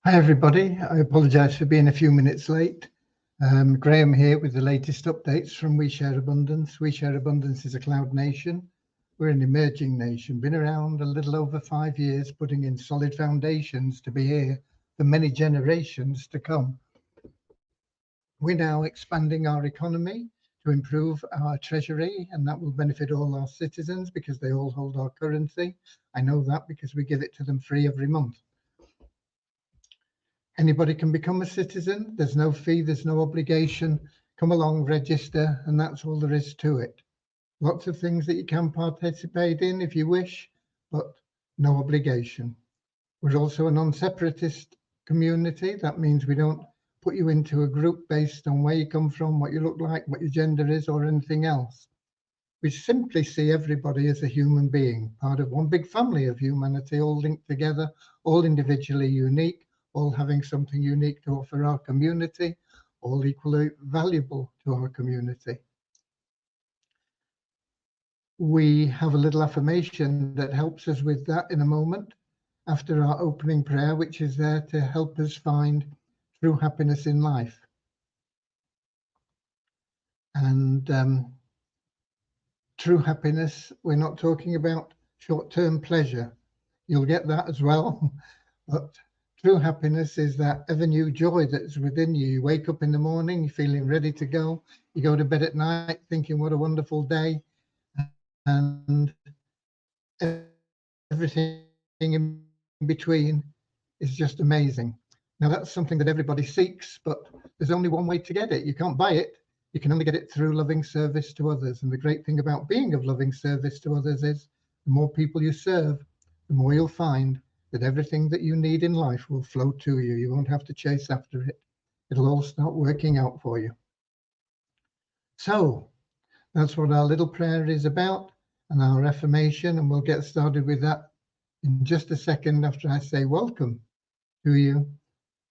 Hi everybody, I apologise for being a few minutes late. Graham here with the latest updates from We Share Abundance. We Share Abundance is a cloud nation. We're an emerging nation, been around a little over 5 years, putting in solid foundations to be here for many generations to come. We're now expanding our economy to improve our treasury, and that will benefit all our citizens because they all hold our currency. I know that because we give it to them free every month. Anybody can become a citizen. There's no fee, there's no obligation. Come along, register, and that's all there is to it. Lots of things that you can participate in if you wish, but no obligation. We're also a non-separatist community. That means we don't put you into a group based on where you come from, what you look like, what your gender is, or anything else. We simply see everybody as a human being, part of one big family of humanity, all linked together, all individually unique, all having something unique to offer our community, all equally valuable to our community. We have a little affirmation that helps us with that in a moment after our opening prayer, which is there to help us find true happiness in life. And true happiness, we're not talking about short-term pleasure. You'll get that as well, but true happiness is that ever new joy that's within you. You wake up in the morning, you're feeling ready to go. You go to bed at night thinking what a wonderful day, and everything in between is just amazing. Now that's something that everybody seeks, but there's only one way to get it. You can't buy it. You can only get it through loving service to others. And the great thing about being of loving service to others is the more people you serve, the more you'll find that everything that you need in life will flow to you. You won't have to chase after it. It'll all start working out for you. So that's what our little prayer is about and our affirmation. And we'll get started with that in just a second after I say welcome to you.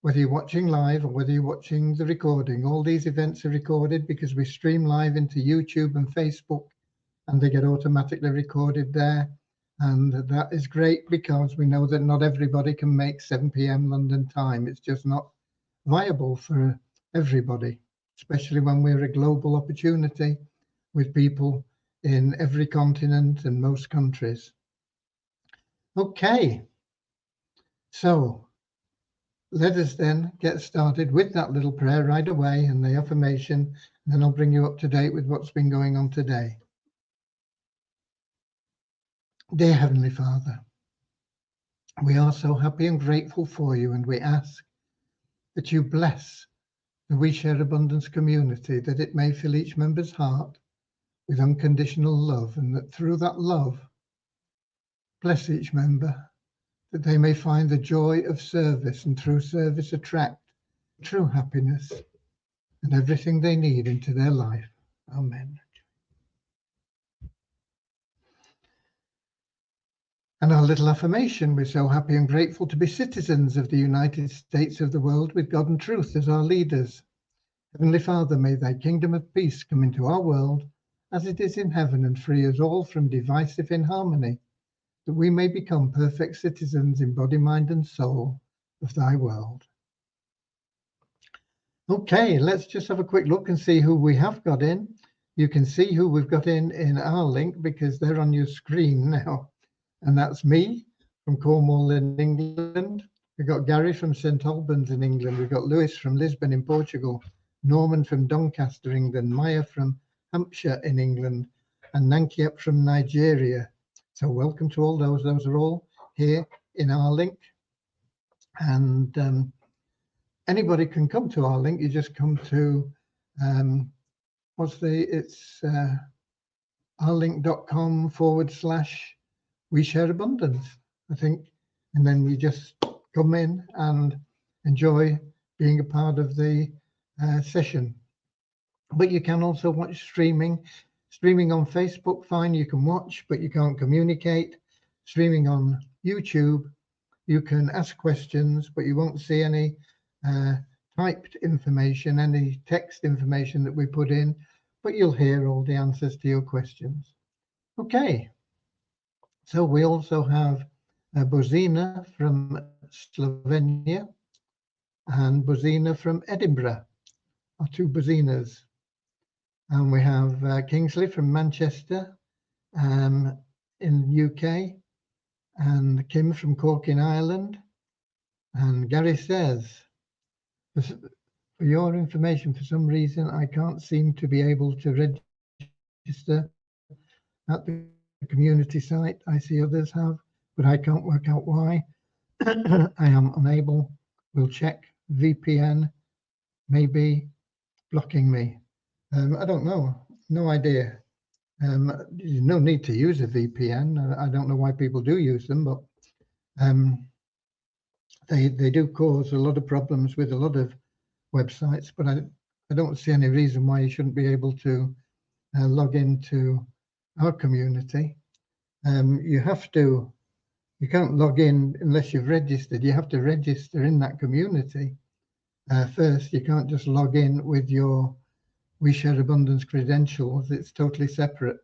Whether you're watching live or whether you're watching the recording, all these events are recorded because we stream live into YouTube and Facebook, and they get automatically recorded there. And that is great because we know that not everybody can make 7 p.m. London time. It's just not viable for everybody, especially when we're a global opportunity with people in every continent and most countries. Okay, so let us then get started with that little prayer right away and the affirmation, and then I'll bring you up to date with what's been going on today. Dear Heavenly Father, we are so happy and grateful for you, and we ask that you bless the We Share Abundance community, that it may fill each member's heart with unconditional love, and that through that love, bless each member, that they may find the joy of service, and through service attract true happiness and everything they need into their life. Amen. And our little affirmation, we're so happy and grateful to be citizens of the United States of the world with God and truth as our leaders. Heavenly Father, may thy kingdom of peace come into our world as it is in heaven, and free us all from divisive inharmony, that we may become perfect citizens in body, mind and soul of thy world. Okay, let's just have a quick look and see who we have got in. You can see who we've got in our link because they're on your screen now. And that's me from Cornwall in England. We've got Gary from St Albans in England. We've got Lewis from Lisbon in Portugal, Norman from Doncaster, England, Maya from Hampshire in England, and Nankiap from Nigeria. So welcome to all those. Those are all here in our link. And anybody can come to our link. You just come to ourlink.com/We Share Abundance, I think, and then you just come in and enjoy being a part of the session. But you can also watch streaming on Facebook. Fine, you can watch, but you can't communicate. Streaming on YouTube, you can ask questions, but you won't see any typed information, any text information that we put in, but you'll hear all the answers to your questions. Okay, so we also have Bozina from Slovenia. and Buzina from Edinburgh, our two Buzinas. And we have Kingsley from Manchester in the UK, and Kim from Cork in Ireland. And Gary says, for your information, for some reason, I can't seem to be able to register at the community site. I see others have, but I can't work out why. I am unable. We'll check. VPN may be blocking me. I don't know. No idea. There's no need to use a VPN. I don't know why people do use them, but they do cause a lot of problems with a lot of websites. But I don't see any reason why you shouldn't be able to log into our community. You can't log in unless you've registered. You have to register in that community first. You can't just log in with your We Share Abundance credentials. It's totally separate.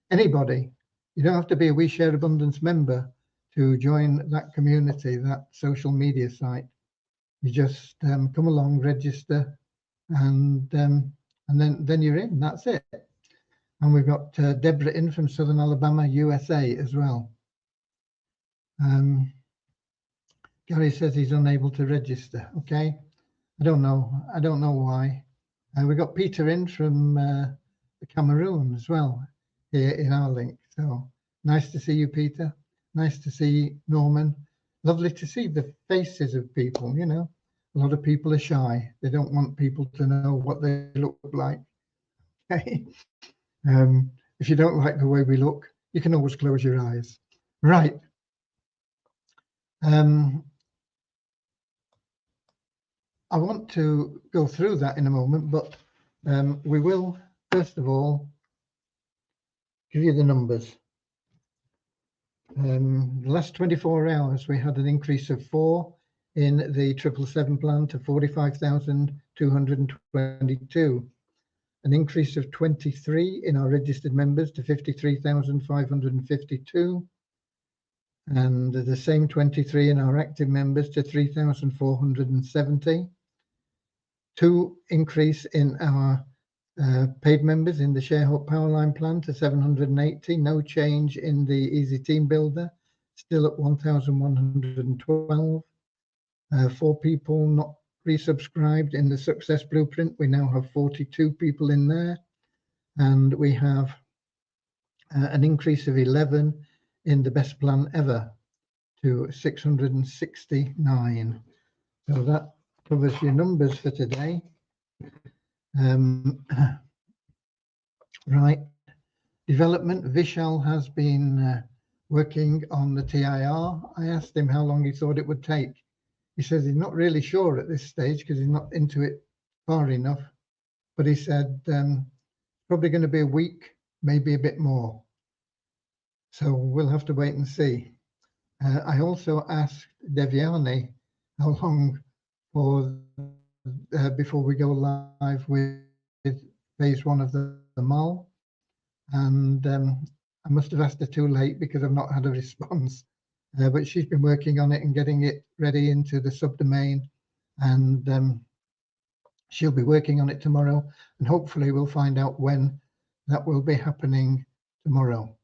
Anybody, you don't have to be a We Share Abundance member to join that community, that social media site. You just come along, register, and then you're in. That's it. And we've got Deborah in from Southern Alabama, USA as well. Gary says he's unable to register. Okay, I don't know why. We've got Peter in from Cameroon as well here in our link. So nice to see you, Peter. Nice to see Norman. Lovely to see the faces of people. You know, a lot of people are shy. They don't want people to know what they look like. Okay. If you don't like the way we look, you can always close your eyes. Right. I want to go through that in a moment, but we will, first of all, give you the numbers. The last 24 hours, we had an increase of 4 in the 777 plan to 45,222. An increase of 23 in our registered members to 53,552. And the same 23 in our active members to 3,470. 2 increase in our paid members in the ShareHawk Powerline plan to 780. No change in the Easy Team Builder, still at 1,112. 4 people not resubscribed in the Success Blueprint. We now have 42 people in there, and we have an increase of 11 in the Best Plan Ever to 669. So that covers your numbers for today. Right, development. Vishal has been working on the TIR. I asked him how long he thought it would take. He says he's not really sure at this stage because he's not into it far enough, but he said probably going to be a week, maybe a bit more. So we'll have to wait and see. I also asked Devyani how long before we go live with phase 1 of the mall, and I must have asked her too late because I've not had a response. But she's been working on it and getting it ready into the subdomain, and she'll be working on it tomorrow, and hopefully we'll find out when that will be happening tomorrow.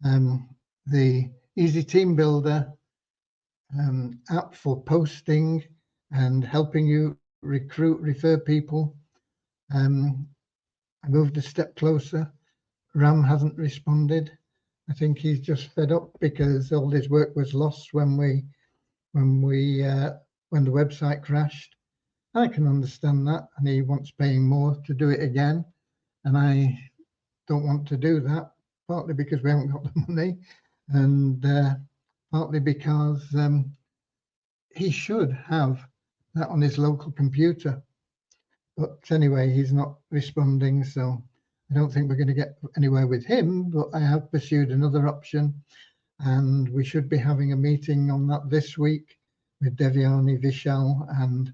The Easy Team Builder app for posting and helping you refer people. I moved a step closer. Ram hasn't responded. I think he's just fed up because all his work was lost when the website crashed. I can understand that, and he wants paying more to do it again, and I don't want to do that, partly because we haven't got the money, and partly because he should have that on his local computer. But anyway, he's not responding, so I don't think we're going to get anywhere with him, but I have pursued another option, and we should be having a meeting on that this week with Devyani, Vishal, and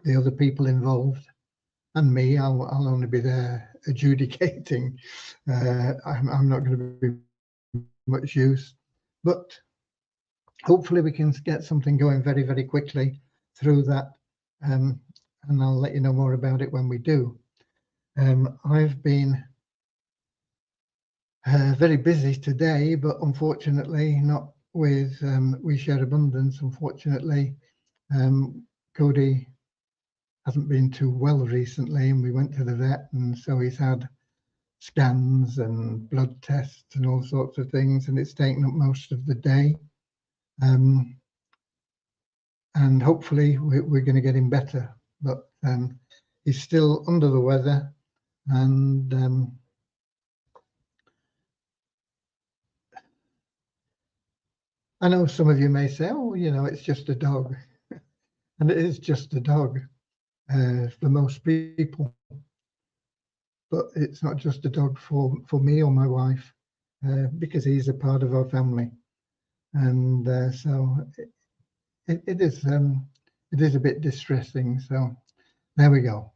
the other people involved, and me. I'll only be there adjudicating. I'm not going to be much use, but hopefully we can get something going very, very quickly through that. And I'll let you know more about it when we do. I've been very busy today, but unfortunately not with We Share Abundance. Unfortunately, Cody hasn't been too well recently, and we went to the vet, and so he's had scans and blood tests and all sorts of things, and it's taken up most of the day. And hopefully we're going to get him better, but he's still under the weather, and I know some of you may say, oh, you know, it's just a dog. And it is just a dog for most people. But it's not just a dog for me or my wife, because he's a part of our family. And so it is a bit distressing. So there we go.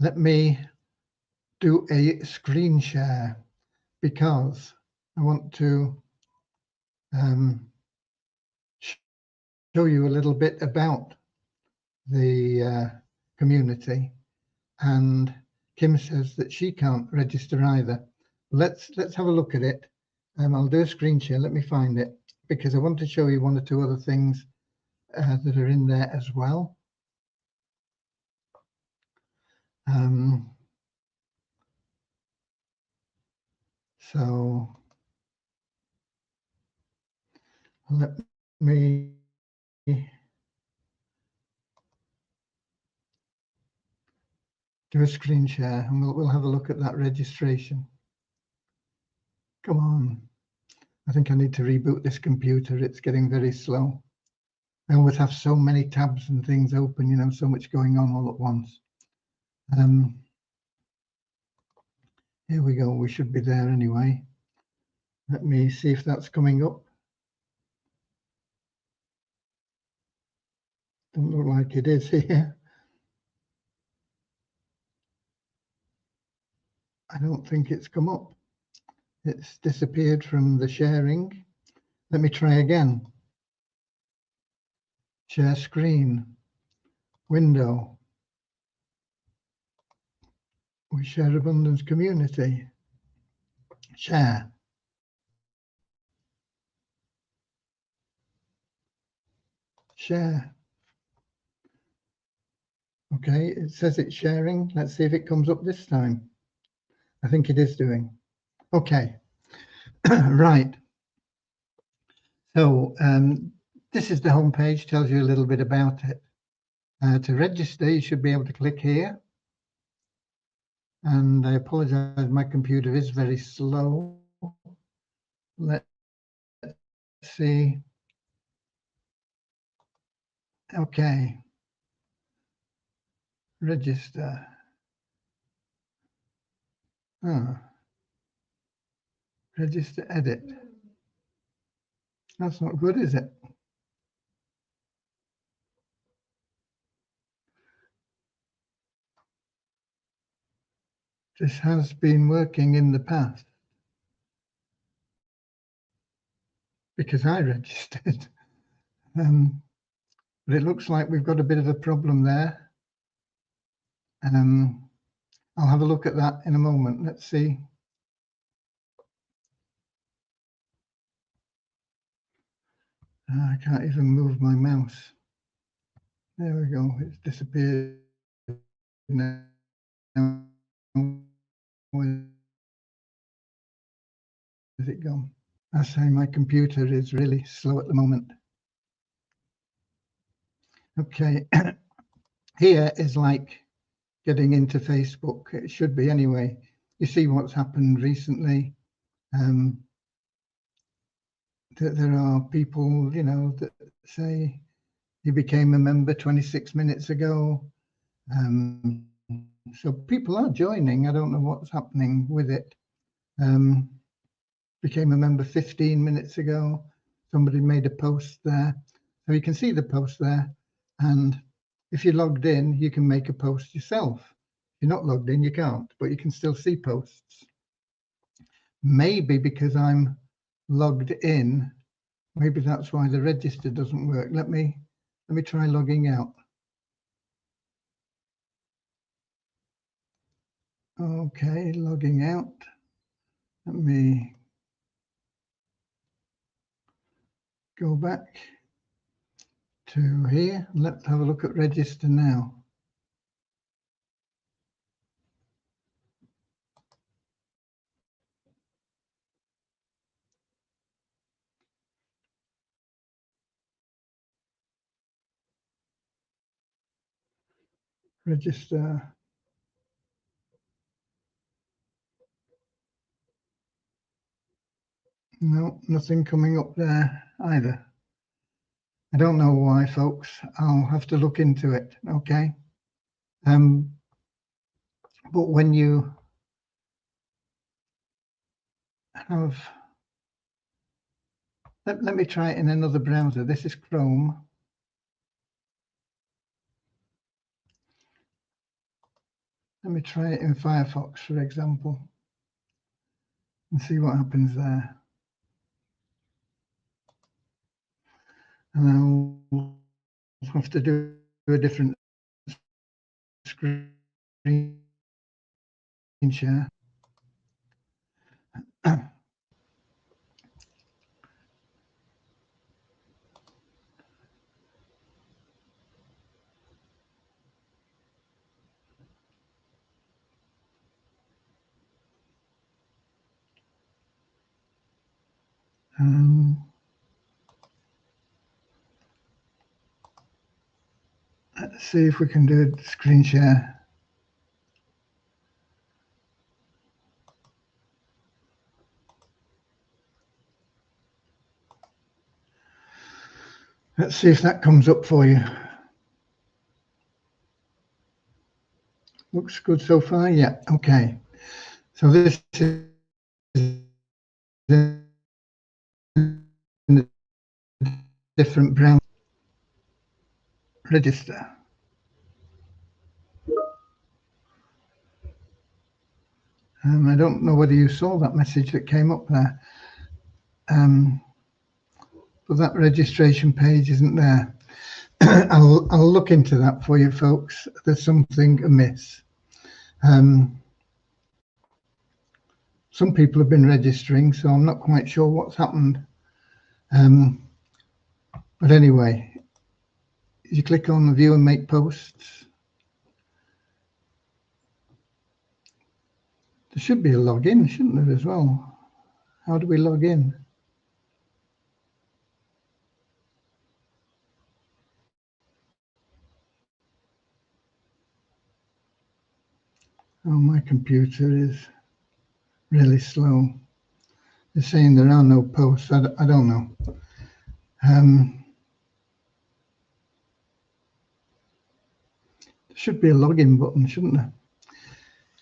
Let me do a screen share because I want to show you a little bit about the community. And Kim says that she can't register either. Let's have a look at it. I'll do a screen share. Let me find it because I want to show you one or two other things that are in there as well. So let me do a screen share and we'll have a look at that registration. Come on. I think I need to reboot this computer. It's getting very slow. I always have so many tabs and things open, you know, so much going on all at once. Here we go. We should be there anyway. Let me see if that's coming up. Don't look like it is here. I don't think it's come up. It's disappeared from the sharing. Let me try again. Share screen, window. We Share Abundance community. Share. Share. Okay, it says it's sharing. Let's see if it comes up this time. I think it is doing. Okay, right. So this is the homepage, tells you a little bit about it. To register, you should be able to click here. And I apologize, my computer is very slow. Let's see. Okay. Register. Register edit. That's not good, is it? This has been working in the past because I registered. But it looks like we've got a bit of a problem there. I'll have a look at that in a moment. Let's see. I can't even move my mouse. There we go. It's disappeared now. Where has it gone? I say my computer is really slow at the moment. Okay, here is like getting into Facebook. It should be anyway. You see what's happened recently. There are people, you know, that say he became a member 26 minutes ago. So people are joining. I don't know what's happening with it. Became a member 15 minutes ago. Somebody made a post there. So you can see the post there. And if you're logged in, you can make a post yourself. If you're not logged in, you can't, but you can still see posts. maybe because I'm logged in, maybe that's why the register doesn't work. Let me try logging out. Okay, logging out. Let me go back to here. Let's have a look at register now. Register. No, nothing coming up there either. I don't know why, folks. I'll have to look into it. Okay. But when you have, let me try it in another browser. This is Chrome. Let me try it in Firefox, for example, and see what happens there. And I'll have to do a different screen share. Let's see if we can do a screen share. Let's see if that comes up for you. Looks good so far. Yeah, okay. So this is in a different browser. Register. I don't know whether you saw that message that came up there, but that registration page isn't there. I'll look into that for you, folks. There's something amiss. Some people have been registering, so I'm not quite sure what's happened. But anyway, you click on view and make posts. There should be a login, shouldn't there, as well? How do we log in? Oh, my computer is really slow. They're saying there are no posts. I don't know. There should be a login button, shouldn't there?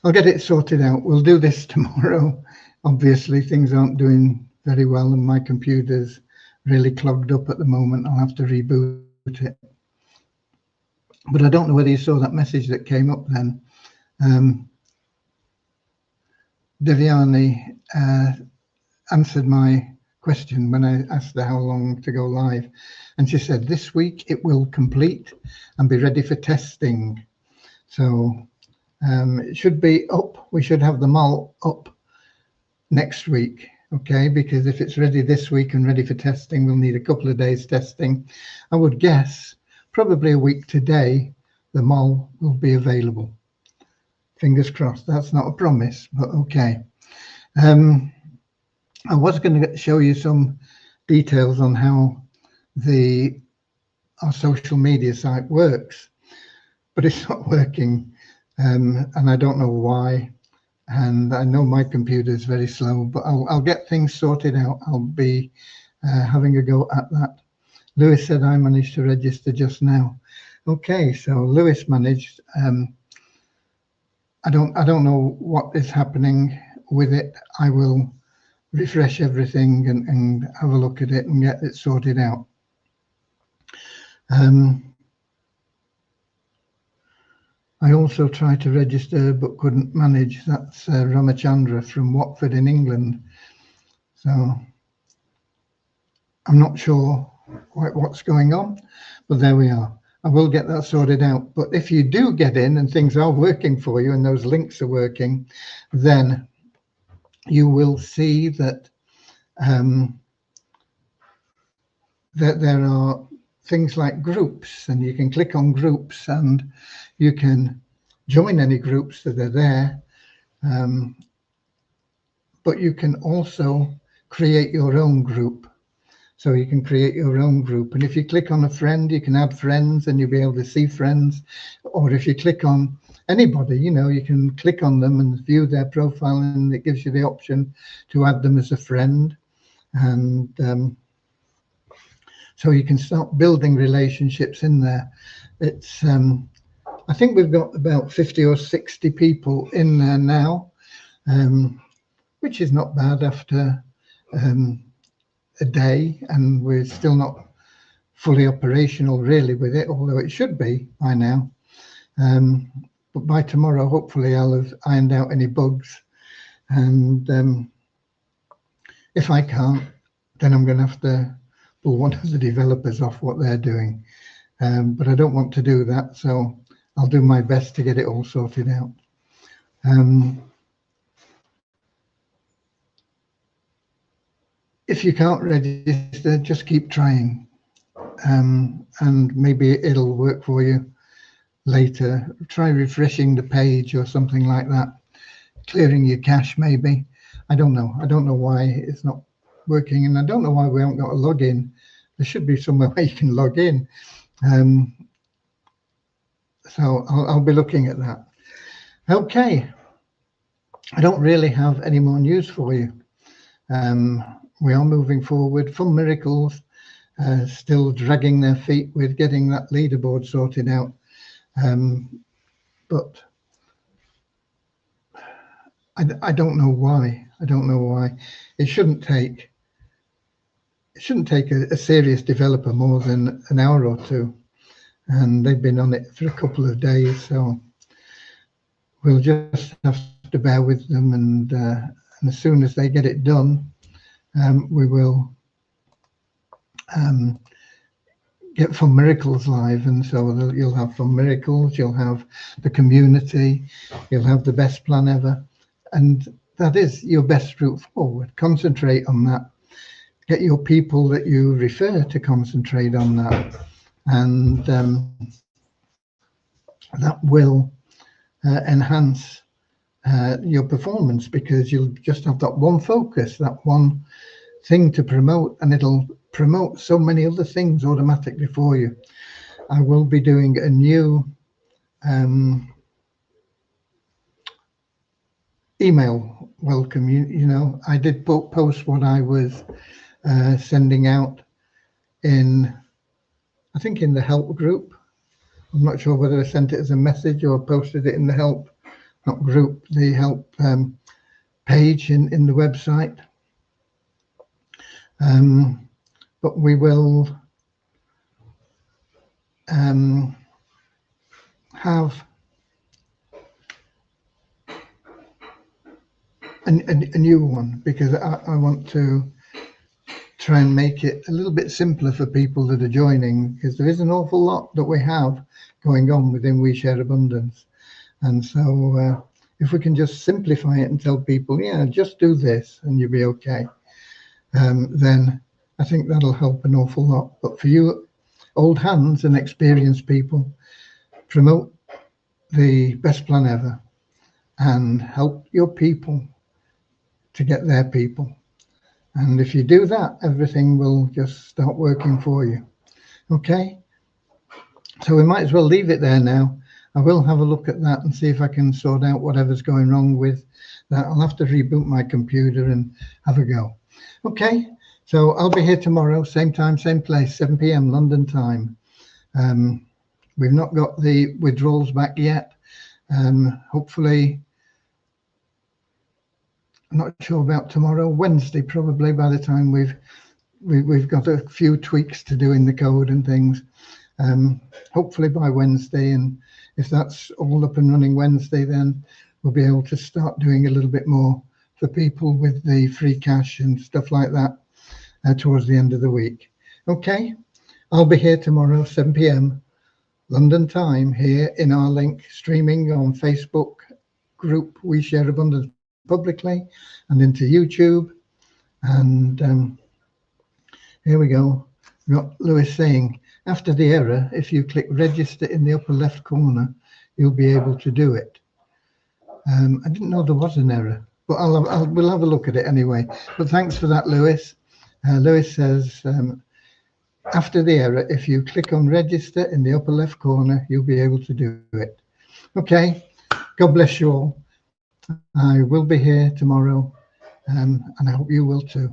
I'll get it sorted out. We'll do this tomorrow. Obviously, things aren't doing very well and my computer's really clogged up at the moment. I'll have to reboot it. But I don't know whether you saw that message that came up then. Devyani answered my question when I asked her how long to go live. And she said, this week it will complete and be ready for testing. So it should be up. We should have them all up next week. Okay, because if it's ready this week and ready for testing, we'll need a couple of days testing. I would guess probably a week today, the mall will be available. Fingers crossed. That's not a promise, but okay. I was going to show you some details on how our social media site works, but it's not working, and I don't know why. And I know my computer is very slow, but I'll get things sorted out. I'll be having a go at that. Lewis said I managed to register just now. Okay, so Lewis managed. I don't know what is happening with it. I will refresh everything and have a look at it and get it sorted out. I also tried to register but couldn't manage. That's Ramachandra from Watford in England. So I'm not sure quite what's going on, but there we are. I will get that sorted out. But if you do get in and things are working for you and those links are working, then you will see that that there are things like groups, and you can click on groups and you can join any groups that are there. But you can also create your own group. So you can create your own group. And if you click on a friend, you can add friends and you'll be able to see friends. Or if you click on anybody, you know, you can click on them and view their profile, and it gives you the option to add them as a friend. And so you can start building relationships in there. It's I think we've got about 50 or 60 people in there now, which is not bad after a day, and we're still not fully operational really with it, although it should be by now. But by tomorrow, hopefully I'll have ironed out any bugs. And if I can't, then I'm going to have to pull one of the developers off what they're doing. But I don't want to do that, so I'll do my best to get it all sorted out. If you can't register, just keep trying, and maybe it'll work for you later. Try refreshing the page or something like that, clearing your cache maybe. I don't know why it's not working, and I don't know why we haven't got a login. There should be somewhere where you can log in. So I'll be looking at that. Okay, I don't really have any more news for you. We are moving forward. Fun Miracles still dragging their feet with getting that leaderboard sorted out, but I don't know why. I don't know why. It shouldn't take a serious developer more than an hour or two, and they've been on it for a couple of days, so we'll just have to bear with them, and as soon as they get it done, we will get Fun Miracles live. And so you'll have Fun Miracles, you'll have the community, you'll have the best plan ever, and that is your best route forward. Concentrate on that. Get your people that you refer to concentrate on that, and that will enhance your performance, because you'll just have that one focus, that one thing to promote, and it'll promote so many other things automatically for you. I will be doing a new email welcome. You know, I did post what I was sending out in, I think, in the help group. I'm not sure whether I sent it as a message or posted it in the help, not group, the help page in the website. But we will have a new one, because I want to try and make it a little bit simpler for people that are joining, because there is an awful lot that we have going on within We Share Abundance. And so if we can just simplify it and tell people, yeah, just do this and you'll be okay, then I think that'll help an awful lot. But for you old hands and experienced people, promote the best plan ever and help your people to get their people. And if you do that, everything will just start working for you. Okay, so we might as well leave it there now. I will have a look at that and see if I can sort out whatever's going wrong with that. I'll have to reboot my computer and have a go. Okay, so I'll be here tomorrow, same time, same place, 7 p.m. London time. We've not got the withdrawals back yet. Hopefully, I'm not sure about tomorrow, Wednesday probably, by the time we've got a few tweaks to do in the code and things. Hopefully by Wednesday, and if that's all up and running Wednesday, then we'll be able to start doing a little bit more for people with the free cash and stuff like that towards the end of the week. Okay, I'll be here tomorrow, 7 p.m. London time, here in our link, streaming on Facebook group We Share Abundance publicly, and into YouTube. And here we go. We've got Lewis saying, after the error, if you click register in the upper left corner, you'll be able to do it. I didn't know there was an error, but we'll have a look at it anyway. But thanks for that, Lewis. Lewis says, after the error, if you click on register in the upper left corner, you'll be able to do it. Okay, God bless you all. I will be here tomorrow, and I hope you will too.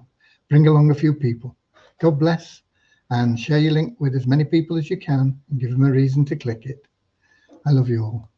Bring along a few people. God bless, and share your link with as many people as you can and give them a reason to click it. I love you all.